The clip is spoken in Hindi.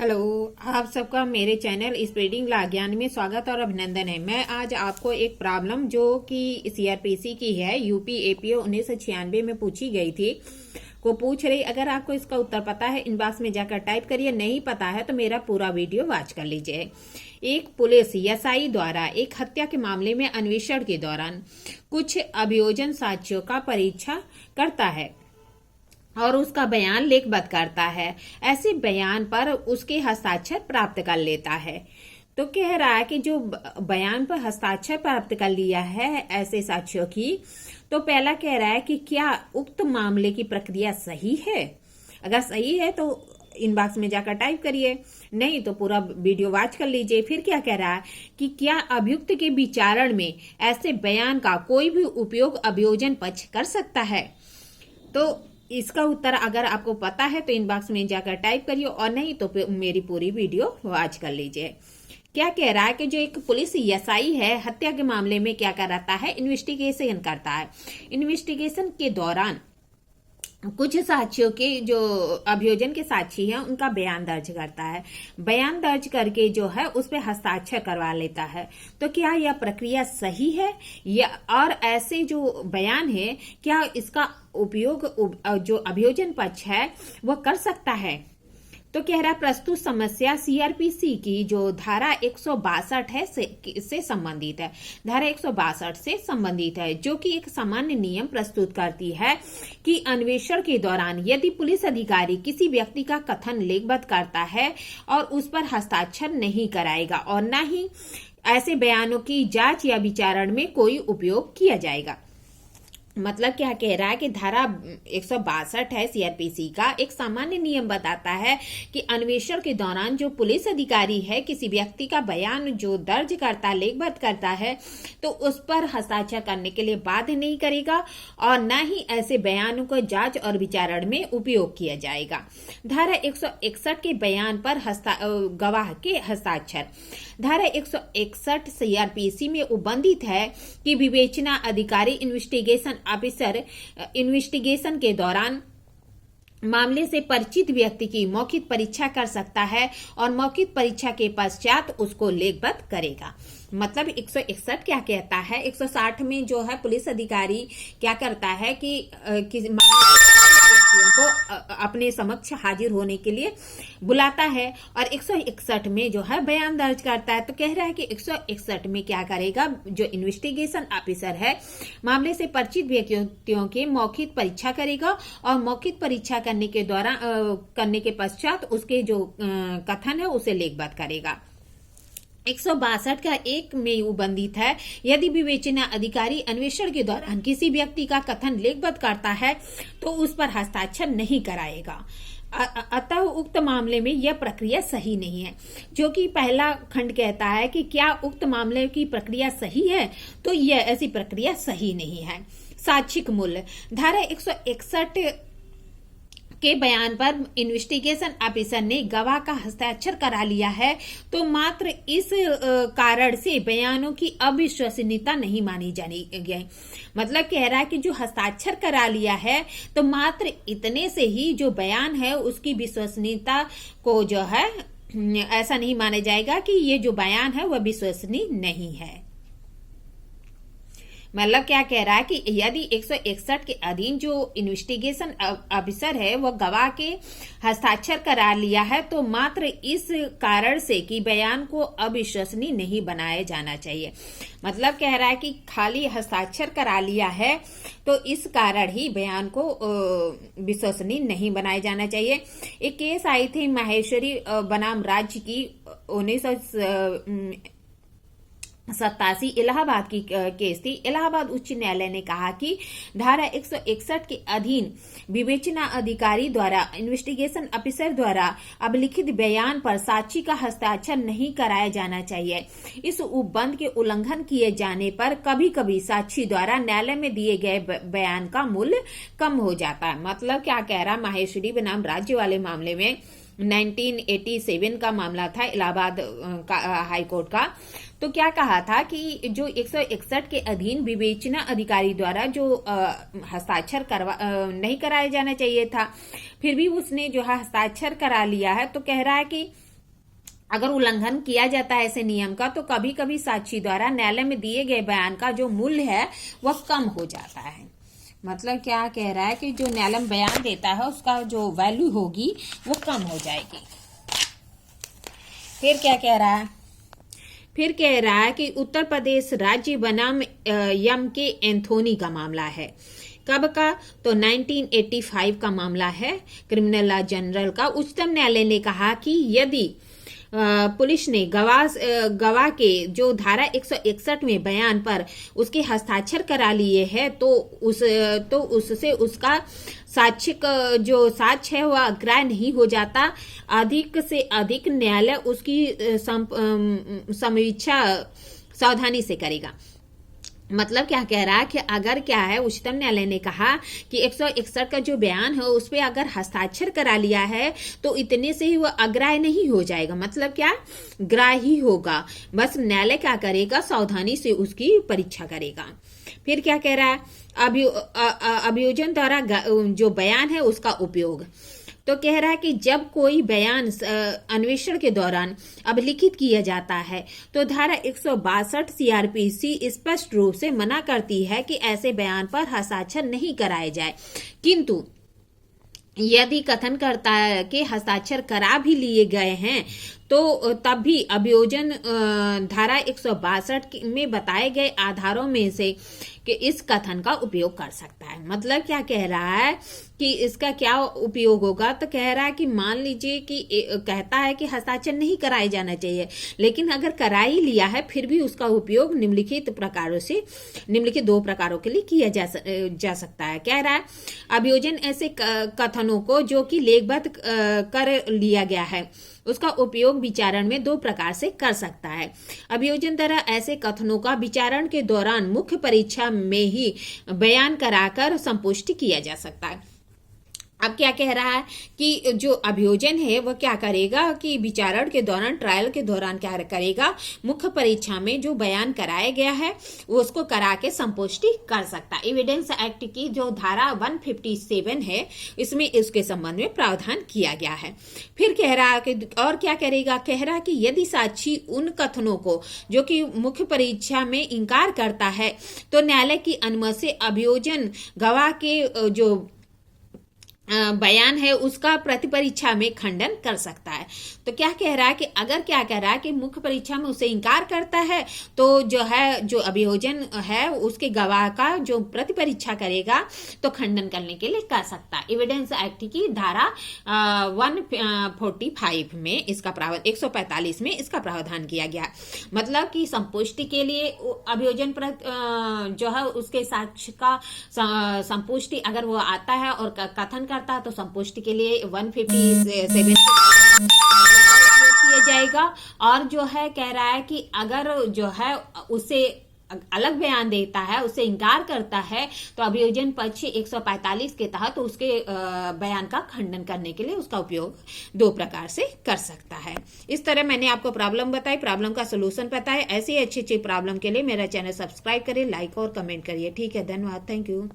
हेलो। आप सबका मेरे चैनल स्प्रेडिंग ला ज्ञान में स्वागत और अभिनंदन है। मैं आज आपको एक प्रॉब्लम जो कि सीआरपीसी की है, यूपी एपीओ 1996 में पूछी गई थी को पूछ रही। अगर आपको इसका उत्तर पता है इनबॉक्स में जाकर टाइप करिए, नहीं पता है तो मेरा पूरा वीडियो वॉच कर लीजिए। एक पुलिस एसआई द्वारा एक हत्या के मामले में अन्वेषण के दौरान कुछ अभियोजन साक्ष्यों का परीक्षा करता है और उसका बयान लेखबद्ध करता है। ऐसे बयान पर उसके हस्ताक्षर प्राप्त कर लेता है। तो कह रहा है कि जो बयान पर हस्ताक्षर प्राप्त कर लिया है ऐसे साक्ष्यों की, तो पहला कह रहा है कि क्या उक्त मामले की प्रक्रिया सही है। अगर सही है तो इनबॉक्स में जाकर टाइप करिए, नहीं तो पूरा वीडियो वॉच कर लीजिए। फिर क्या कह रहा है कि क्या अभियुक्त के विचारण में ऐसे बयान का कोई भी उपयोग अभियोजन पक्ष कर सकता है। तो इसका उत्तर अगर आपको पता है तो इनबॉक्स में जाकर टाइप करिए, और नहीं तो मेरी पूरी वीडियो वॉच कर लीजिए। क्या कह रहा है कि जो एक पुलिस एसआई है हत्या के मामले में क्या करता है, इन्वेस्टिगेशन करता है। इन्वेस्टिगेशन के दौरान कुछ साक्ष्यों के जो अभियोजन के साक्षी हैं उनका बयान दर्ज करता है। बयान दर्ज करके जो है उस पर हस्ताक्षर करवा लेता है। तो क्या यह प्रक्रिया सही है या और ऐसे जो बयान है क्या इसका उपयोग जो अभियोजन पक्ष है वह कर सकता है। तो कह रहा प्रस्तुत समस्या सीआरपीसी की जो धारा 162 है से संबंधित है। धारा 162 से संबंधित है जो कि एक सामान्य नियम प्रस्तुत करती है कि अन्वेषण के दौरान यदि पुलिस अधिकारी किसी व्यक्ति का कथन लेखबद्ध करता है और उस पर हस्ताक्षर नहीं कराएगा और न ही ऐसे बयानों की जांच या विचारण में कोई उपयोग किया जाएगा। मतलब क्या कह रहा है कि धारा 162 है सीआरपीसी का एक सामान्य नियम बताता है कि अन्वेषण के दौरान जो पुलिस अधिकारी है किसी व्यक्ति का बयान जो दर्ज करता है, लेखबद्ध करता है, तो उस पर हस्ताक्षर करने के लिए बाध्य नहीं करेगा और न ही ऐसे बयानों को जांच और विचारण में उपयोग किया जाएगा। धारा 161 के बयान पर गवाह के हस्ताक्षर। धारा 161 सीआरपीसी में उल्लिखित है कि विवेचना अधिकारी इन्वेस्टिगेशन ऑफिसर इन्वेस्टिगेशन के दौरान मामले से परिचित व्यक्ति की मौखिक परीक्षा कर सकता है और मौखिक परीक्षा के पश्चात उसको लेखबद्ध करेगा। मतलब 161 क्या कहता है, 160 में जो है पुलिस अधिकारी क्या करता है कि व्यक्तियों को अपने समक्ष हाजिर होने के लिए बुलाता है और 161 में जो है बयान दर्ज करता है। तो कह रहा है कि 161 में क्या करेगा, जो इन्वेस्टिगेशन ऑफिसर है मामले से परिचित व्यक्तियों के मौखिक परीक्षा करेगा और मौखिक परीक्षा करने के दौरान करने के पश्चात उसके जो कथन है उसे लेखबद्ध करेगा। 162 का एक में उल्लिखित है यदि विवेचना अधिकारी अन्वेषण के दौरान किसी व्यक्ति का कथन लेखबद्ध करता है तो उस पर हस्ताक्षर नहीं कराएगा। अतः उक्त मामले में यह प्रक्रिया सही नहीं है। जो कि पहला खंड कहता है कि क्या उक्त मामले की प्रक्रिया सही है, तो यह ऐसी प्रक्रिया सही नहीं है। साक्षिक मूल्य। धारा 161 के बयान पर इन्वेस्टिगेशन ऑफिसर ने गवाह का हस्ताक्षर करा लिया है तो मात्र इस कारण से बयानों की अविश्वसनीयता नहीं मानी जानी गई। मतलब कह रहा है कि जो हस्ताक्षर करा लिया है तो मात्र इतने से ही जो बयान है उसकी विश्वसनीयता को जो है ऐसा नहीं माना जाएगा कि ये जो बयान है वह विश्वसनीय नहीं है। मतलब क्या कह रहा है कि यदि 161 के अधीन जो इन्वेस्टिगेशन ऑफिसर है वह गवाह के हस्ताक्षर करा लिया है तो मात्र इस कारण से कि बयान को अविश्वसनीय नहीं बनाया जाना चाहिए। मतलब कह रहा है कि खाली हस्ताक्षर करा लिया है तो इस कारण ही बयान को विश्वसनीय नहीं बनाया जाना चाहिए। एक केस आई थी माहेश्वरी बनाम राज्य की 1987 इलाहाबाद की केस थी। इलाहाबाद उच्च न्यायालय ने कहा कि धारा 161 के अधीन विवेचना अधिकारी द्वारा इन्वेस्टिगेशन ऑफिसर द्वारा अभिलिखित बयान पर साक्षी का हस्ताक्षर नहीं कराया जाना चाहिए। इस उपबंध के उल्लंघन किए जाने पर कभी कभी साक्षी द्वारा न्यायालय में दिए गए बयान का मूल्य कम हो जाता है। मतलब क्या कह रहा, माहेश्वरी बनाम राज्य वाले मामले में 1987 का मामला था इलाहाबाद हाई कोर्ट का। तो क्या कहा था कि जो 161 के अधीन विवेचना अधिकारी द्वारा जो हस्ताक्षर नहीं कराया जाना चाहिए था, फिर भी उसने जो है हस्ताक्षर करा लिया है। तो कह रहा है कि अगर उल्लंघन किया जाता है ऐसे नियम का तो कभी कभी साक्षी द्वारा न्यायालय में दिए गए बयान का जो मूल्य है वह कम हो जाता है। मतलब क्या कह रहा है कि जो न्यायालय में बयान देता है उसका जो वैल्यू होगी वो कम हो जाएगी। फिर क्या कह रहा है? फिर कह रहा है कि उत्तर प्रदेश राज्य बनाम यम के एंथोनी का मामला है। कब का? तो 1985 का मामला है, क्रिमिनल लॉ जनरल का। उच्चतम न्यायालय ने कहा कि यदि पुलिस ने गवाह के जो धारा 161 में बयान पर उसके हस्ताक्षर करा लिए हैं तो उससे उसका साक्ष्यिक जो साक्ष्य है वह अग्राह्य नहीं हो जाता। अधिक से अधिक न्यायालय उसकी समीक्षा सावधानी से करेगा। मतलब क्या कह रहा है कि अगर क्या है, उच्चतम न्यायालय ने कहा कि 161 का जो बयान है उस पे अगर हस्ताक्षर करा लिया है तो इतने से ही वो अग्राह्य नहीं हो जाएगा। मतलब क्या, ग्राह्य ही होगा। बस न्यायालय क्या करेगा, सावधानी से उसकी परीक्षा करेगा। फिर क्या कह रहा है? अभियोजन द्वारा जो बयान है उसका उपयोग। तो कह रहा है कि जब कोई बयान अन्वेषण के दौरान अभिलिखित किया जाता है तो धारा 162 सीआरपीसी स्पष्ट रूप से मना करती है कि ऐसे बयान पर हस्ताक्षर नहीं कराए जाए। किंतु यदि कथनकर्ता के हस्ताक्षर करा भी लिए गए हैं तो तब भी अभियोजन धारा 162 में बताए गए आधारों में से कि इस कथन का उपयोग कर सकता है। मतलब क्या कह रहा है कि इसका क्या उपयोग होगा? तो कह रहा है कि मान लीजिए कि कहता है कि हस्ताक्षर नहीं कराए जाना चाहिए, लेकिन अगर करा ही लिया है फिर भी उसका उपयोग निम्नलिखित दो प्रकारों के लिए किया जा सकता है। कह रहा है अभियोजन ऐसे कथनों को जो कि लेखबद्ध कर लिया गया है उसका उपयोग विचारण में दो प्रकार से कर सकता है। अभियोजन द्वारा ऐसे कथनों का विचारण के दौरान मुख्य परीक्षा में ही बयान कराकर संपुष्टि किया जा सकता है। अब क्या कह रहा है कि जो अभियोजन है वह क्या करेगा कि विचारण के दौरान, ट्रायल के दौरान क्या करेगा, मुख्य परीक्षा में जो बयान कराया गया है वो उसको करा के संपुष्टि कर सकता है। एविडेंस एक्ट की जो धारा 157 है इसमें इसके संबंध में प्रावधान किया गया है। फिर कह रहा है कि और क्या करेगा? कह रहा है कि यदि साक्षी उन कथनों को जो कि मुख्य परीक्षा में इंकार करता है तो न्यायालय की अनुमति से अभियोजन गवाह के जो बयान है उसका प्रतिपरीक्षा में खंडन कर सकता है। तो क्या कह रहा है कि अगर क्या कह रहा है कि मुख्य परीक्षा में उसे इंकार करता है तो जो अभियोजन है उसके गवाह का जो प्रतिपरीक्षा करेगा तो खंडन करने के लिए कर सकता है। एविडेंस एक्ट की धारा 145 में इसका प्रावधान, 145 में इसका प्रावधान किया गया। मतलब कि संपुष्टि के लिए अभियोजन जो है उसके साक्ष्य का संपुष्टि अगर वो आता है और कथन करता है तो संपुष्टि के लिए 157 किया जाएगा। और जो है कह रहा है कि अगर जो है उसे अलग बयान देता है, उसे इंकार करता है तो अभियोजन पक्ष 145 के तहत तो उसके बयान का खंडन करने के लिए उसका उपयोग दो प्रकार से कर सकता है। इस तरह मैंने आपको प्रॉब्लम बताई, प्रॉब्लम का सोल्यूशन पता है। ऐसी अच्छी अच्छी प्रॉब्लम के लिए मेरा चैनल सब्सक्राइब करिए, लाइक और कमेंट करिए। ठीक है, धन्यवाद, थैंक यू।